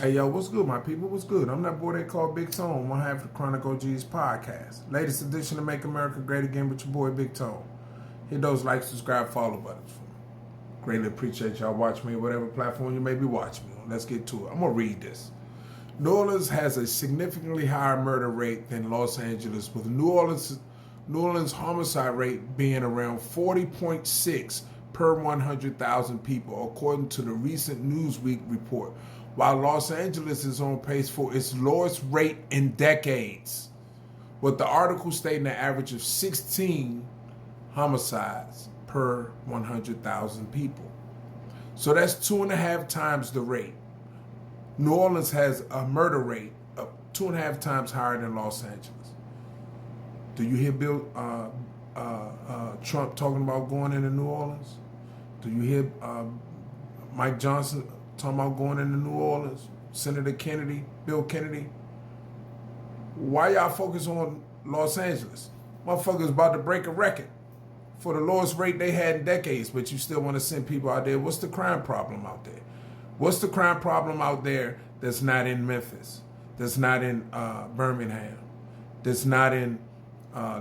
Hey, yo, what's good, my people? What's good? I'm that boy they call Big Tone, one half of the Chronic OG's podcast. Latest edition of Make America Great Again with your boy Big Tone. Hit those like, subscribe, follow buttons for me. Greatly appreciate y'all watching me, whatever platform you may be watching me on. Let's get to it. I'm going to read this. New Orleans has a significantly higher murder rate than Los Angeles, with New Orleans homicide rate being around 40.6 per 100,000 people, according to the recent Newsweek report, while Los Angeles is on pace for its lowest rate in decades, with the article stating an average of 16 homicides per 100,000 people. So that's 2.5 times the rate. New Orleans has a murder rate of 2.5 times higher than Los Angeles. Do you hear Trump talking about going into New Orleans? Do you hear Mike Johnson talking about going into New Orleans? Senator Kennedy, Bill Kennedy? Why y'all focus on Los Angeles? Motherfuckers about to break a record for the lowest rate they had in decades, but you still want to send people out there. What's the crime problem out there? What's the crime problem out there that's not in Memphis, that's not in Birmingham, that's not in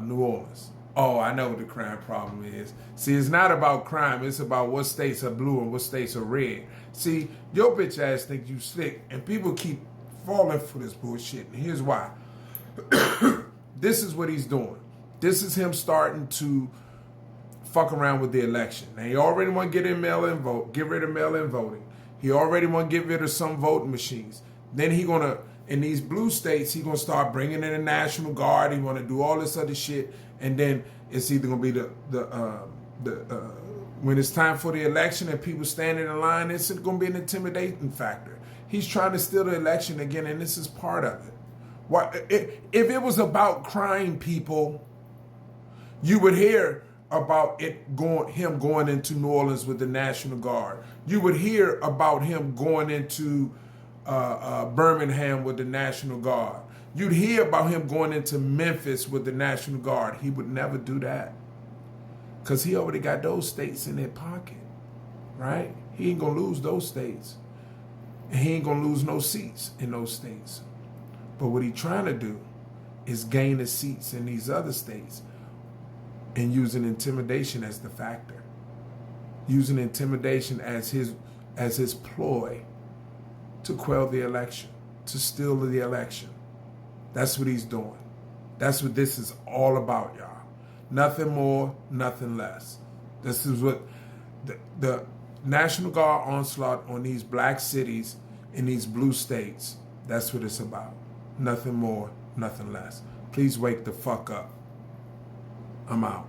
New Orleans? Oh, I know what the crime problem is. See, it's not about crime. It's about what states are blue and what states are red. See, your bitch ass think you slick, and people keep falling for this bullshit. And here's why. This is what he's doing. This is him starting to fuck around with the election. Now, he already want to get rid of mail-in voting. He already want to get rid of some voting machines. Then he gonna, in these blue states, he gonna start bringing in the National Guard. He want to do all this other shit, and then it's either gonna be when it's time for the election and people standing in line, it's gonna be an intimidating factor. He's trying to steal the election again, and this is part of it. If it was about crime, people, you would hear about him going into New Orleans with the National Guard. You would hear about him going into Birmingham with the National Guard. You'd hear about him going into Memphis with the National Guard. He would never do that because he already got those states in their pocket, right? He ain't gonna lose those states, and he ain't gonna lose no seats in those states. But what he's trying to do is gain the seats in these other states, and using intimidation as the factor, using intimidation as his ploy to quell the election, to steal the election. That's what he's doing. That's what this is all about, y'all. Nothing more, nothing less. This is what the National Guard onslaught on these black cities in these blue states, that's what it's about. Nothing more, nothing less. Please wake the fuck up. I'm out.